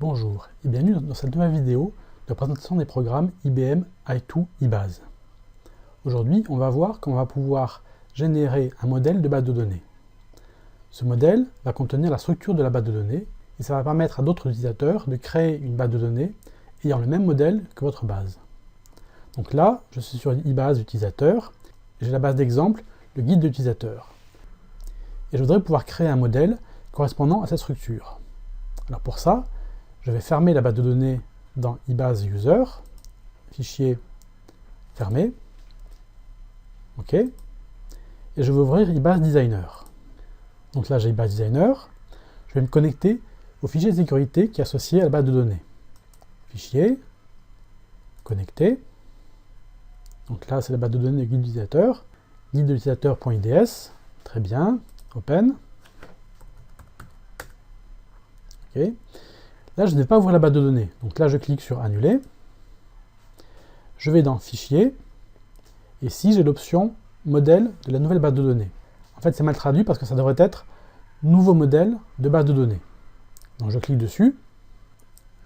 Bonjour et bienvenue dans cette nouvelle vidéo de présentation des programmes IBM i2 eBase. Aujourd'hui, on va voir comment on va pouvoir générer un modèle de base de données. Ce modèle va contenir la structure de la base de données et ça va permettre à d'autres utilisateurs de créer une base de données ayant le même modèle que votre base. Donc là, je suis sur eBase utilisateur et j'ai la base d'exemple, le guide d'utilisateur. Et je voudrais pouvoir créer un modèle correspondant à cette structure. Alors pour ça, je vais fermer la base de données dans eBase User, fichier fermé, OK, et je vais ouvrir eBase Designer. Donc là j'ai eBase Designer, je vais me connecter au fichier de sécurité qui est associé à la base de données. Fichier, connecter, donc là c'est la base de données guide d'utilisateur, guide de l'utilisateur.ids, très bien, open, OK. Là, je ne vais pas ouvrir la base de données. Donc là, je clique sur Annuler. Je vais dans Fichier. Et ici, j'ai l'option Modèle de la nouvelle base de données. En fait, c'est mal traduit parce que ça devrait être Nouveau modèle de base de données. Donc je clique dessus.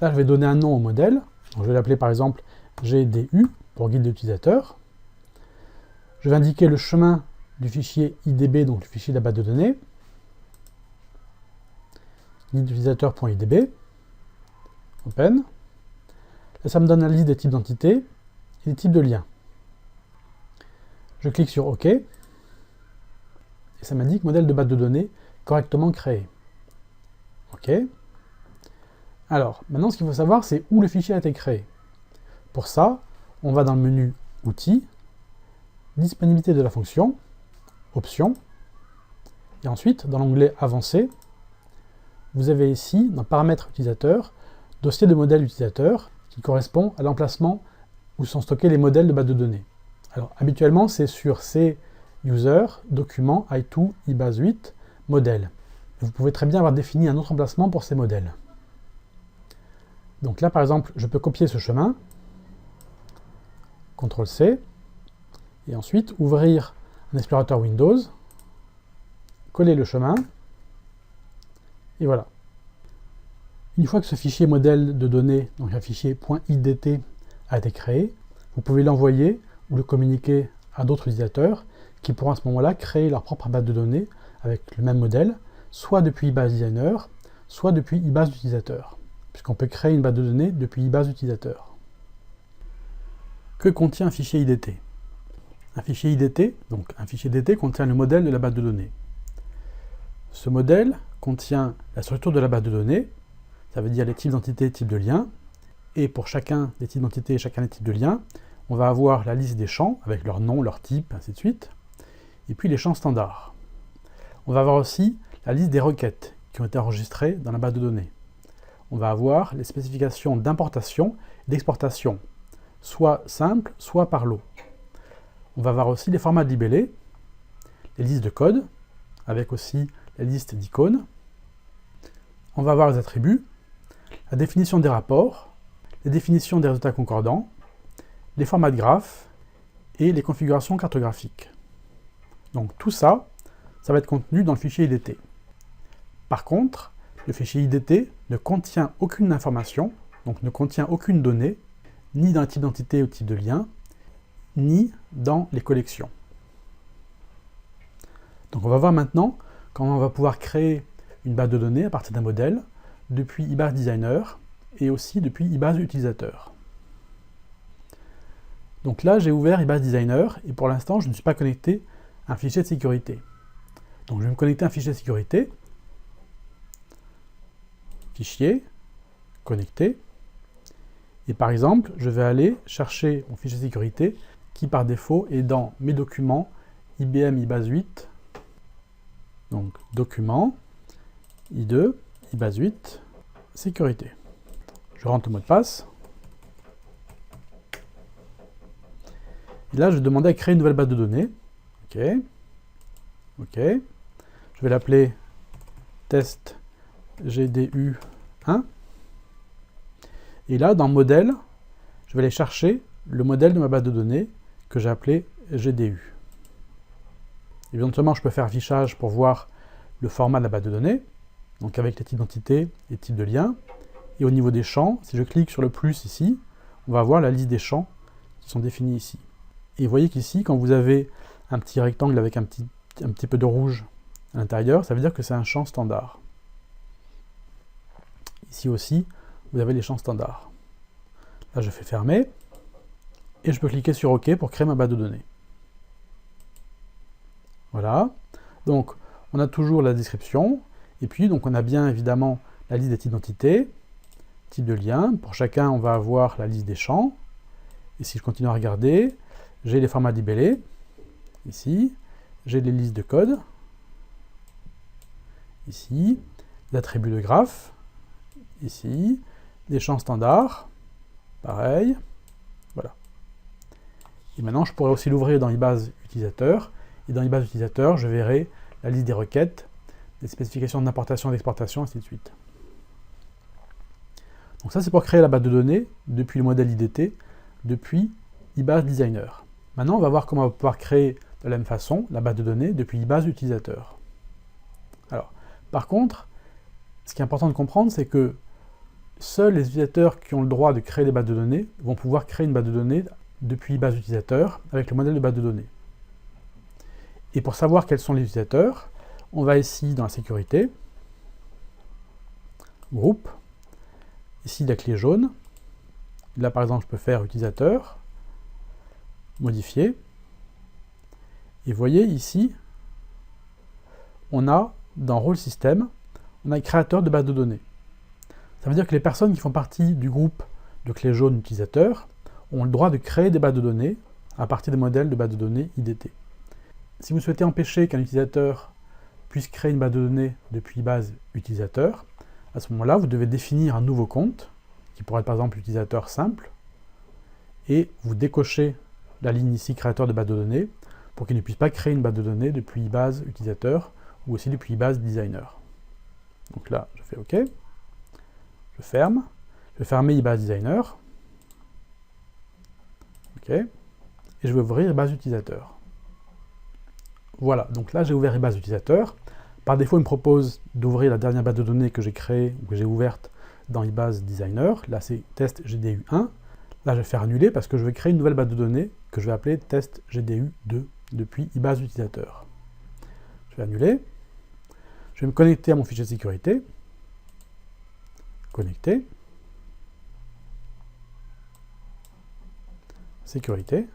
Là, je vais donner un nom au modèle. Donc, je vais l'appeler par exemple GDU pour guide d'utilisateur. Je vais indiquer le chemin du fichier IDB, donc le fichier de la base de données. Guide d'utilisateur.idb. Open. Là, ça me donne la liste des types d'entités et des types de liens. Je clique sur OK. Et ça m'indique modèle de base de données correctement créé. OK. Alors, maintenant, ce qu'il faut savoir, c'est où le fichier a été créé. Pour ça, on va dans le menu Outils, Disponibilité de la fonction, Options, et ensuite, dans l'onglet Avancé, vous avez ici, dans Paramètres utilisateurs, dossier de modèle utilisateur qui correspond à l'emplacement où sont stockés les modèles de base de données. Alors, habituellement, c'est sur C User, Document, i2, eBase 8, Modèle. Vous pouvez très bien avoir défini un autre emplacement pour ces modèles. Donc là, par exemple, je peux copier ce chemin, CTRL-C, et ensuite ouvrir un explorateur Windows, coller le chemin, et voilà. Une fois que ce fichier modèle de données, donc un fichier .idt, a été créé, vous pouvez l'envoyer ou le communiquer à d'autres utilisateurs qui pourront à ce moment-là créer leur propre base de données avec le même modèle, soit depuis eBase Designer, soit depuis eBase utilisateur, puisqu'on peut créer une base de données depuis eBase utilisateur. Que contient un fichier IDT? Un fichier IDT, donc un fichier IDT contient le modèle de la base de données. Ce modèle contient la structure de la base de données, ça veut dire les types d'entités, types de liens, et pour chacun des types d'entités et chacun des types de liens, on va avoir la liste des champs, avec leur nom, leur type, ainsi de suite, et puis les champs standards. On va avoir aussi la liste des requêtes qui ont été enregistrées dans la base de données. On va avoir les spécifications d'importation et d'exportation, soit simples, soit par lot. On va avoir aussi les formats de libellés, les listes de code, avec aussi la liste d'icônes. On va avoir les attributs, la définition des rapports, les définitions des résultats concordants, les formats de graphes et les configurations cartographiques. Donc tout ça, ça va être contenu dans le fichier IDT. Par contre, le fichier IDT ne contient aucune information, donc ne contient aucune donnée, ni dans le type d'entité ou type de lien, ni dans les collections. Donc on va voir maintenant comment on va pouvoir créer une base de données à partir d'un modèle depuis eBase Designer et aussi depuis eBase Utilisateur. Donc là, j'ai ouvert eBase Designer et pour l'instant, je ne suis pas connecté à un fichier de sécurité. Donc je vais me connecter à un fichier de sécurité. Fichier, connecter. Et par exemple, je vais aller chercher mon fichier de sécurité qui par défaut est dans mes documents IBM eBase 8. Donc documents, I2, eBase 8, sécurité. Je rentre le mot de passe. Et là, je vais demander à créer une nouvelle base de données. OK. OK. Je vais l'appeler test GDU1. Et là, dans modèle, je vais aller chercher le modèle de ma base de données que j'ai appelé GDU. Éventuellement, je peux faire affichage pour voir le format de la base de données, donc avec les types d'entités et types de liens, Et au niveau des champs, si je clique sur le plus ici, on va voir la liste des champs qui sont définis ici. Et vous voyez qu'ici, quand vous avez un petit rectangle avec un petit peu de rouge à l'intérieur, ça veut dire que c'est un champ standard. Ici aussi, vous avez les champs standards. Là, je fais fermer, et je peux cliquer sur OK pour créer ma base de données. Voilà. Donc, on a toujours la description, et puis donc on a bien évidemment la liste des types d'entités, type de lien. Pour chacun, on va avoir la liste des champs. Et si je continue à regarder, j'ai les formats libellés, ici, j'ai les listes de code, ici, les attributs de graphe, ici, des champs standards, pareil, voilà. Et maintenant, je pourrais aussi l'ouvrir dans eBase utilisateur, et dans eBase utilisateur, je verrai la liste des requêtes, des spécifications d'importation et d'exportation, ainsi de suite. Donc ça, c'est pour créer la base de données depuis le modèle IDT, depuis eBase Designer. Maintenant, on va voir comment on va pouvoir créer de la même façon la base de données depuis eBase utilisateur. Alors, par contre, ce qui est important de comprendre, c'est que seuls les utilisateurs qui ont le droit de créer des bases de données vont pouvoir créer une base de données depuis eBase utilisateur avec le modèle de base de données. Et pour savoir quels sont les utilisateurs, on va ici dans la sécurité, groupe, ici la clé jaune. Là par exemple je peux faire utilisateur, modifier, et vous voyez ici, on a dans rôle système, on a créateur de base de données. Ça veut dire que les personnes qui font partie du groupe de clé jaune utilisateur ont le droit de créer des bases de données à partir des modèles de base de données IDT. Si vous souhaitez empêcher qu'un utilisateur puisse créer une base de données depuis base utilisateur, à ce moment-là, vous devez définir un nouveau compte, qui pourrait être par exemple utilisateur simple, et vous décochez la ligne ici créateur de base de données, pour qu'il ne puisse pas créer une base de données depuis base utilisateur, ou aussi depuis base designer. Donc là, je fais OK, je ferme, je vais fermer eBase designer, OK, et je vais ouvrir base utilisateur. Voilà, donc là j'ai ouvert eBase utilisateur. Par défaut, il me propose d'ouvrir la dernière base de données que j'ai créée ou que j'ai ouverte dans eBase Designer. Là c'est test GDU1. Là je vais faire annuler parce que je vais créer une nouvelle base de données que je vais appeler test GDU2 depuis eBase utilisateur. Je vais annuler. Je vais me connecter à mon fichier de sécurité. Connecter. Sécurité.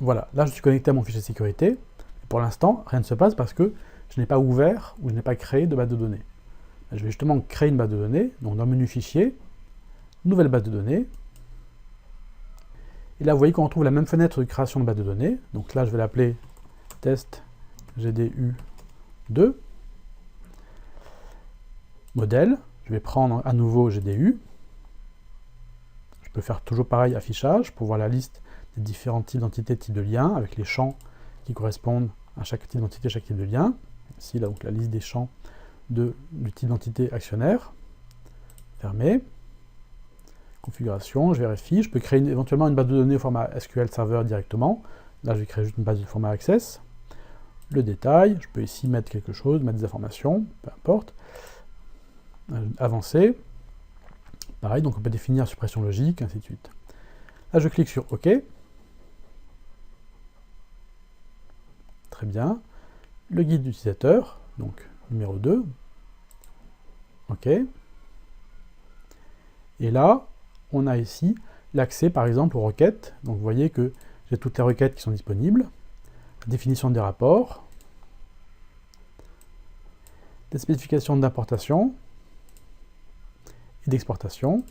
Voilà, là je suis connecté à mon fichier de sécurité. Pour l'instant, rien ne se passe parce que je n'ai pas ouvert ou je n'ai pas créé de base de données. Je vais justement créer une base de données, donc dans le menu fichier, nouvelle base de données. Et là, vous voyez qu'on retrouve la même fenêtre de création de base de données. Donc là, je vais l'appeler test GDU2. Modèle, je vais prendre à nouveau GDU. Je peux faire toujours pareil, affichage, pour voir la liste des différents types d'entités, types de liens, avec les champs qui correspondent à chaque type d'entité, chaque type de lien. Ici, là, donc la liste des champs du type d'entité actionnaire. Fermé. Configuration, je vérifie. Je peux créer éventuellement une base de données au format SQL Server directement. Là, je vais créer juste une base de format Access. Le détail, je peux ici mettre quelque chose, mettre des informations, peu importe. Avancer. Pareil, donc on peut définir suppression logique, ainsi de suite. Là, je clique sur OK. Très bien. Le guide d'utilisateur, donc numéro 2. OK. Et là, on a ici l'accès, par exemple, aux requêtes. Donc, vous voyez que j'ai toutes les requêtes qui sont disponibles. Définition des rapports. Des spécifications d'importation et d'exportation.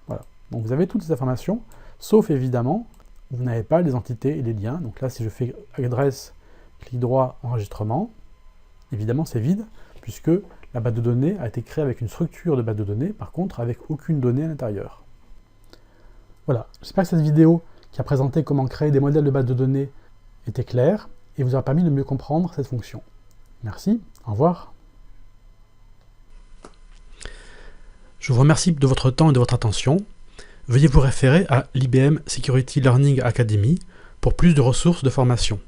Voilà. Donc, vous avez toutes ces informations, sauf évidemment, vous n'avez pas les entités et les liens. Donc là, si je fais adresse, clic droit, enregistrement, évidemment, c'est vide, puisque la base de données a été créée avec une structure de base de données, par contre, avec aucune donnée à l'intérieur. Voilà, j'espère que cette vidéo qui a présenté comment créer des modèles de base de données était claire et vous aura permis de mieux comprendre cette fonction. Merci, au revoir. Je vous remercie de votre temps et de votre attention. Veuillez vous référer à l'IBM Security Learning Academy pour plus de ressources de formation.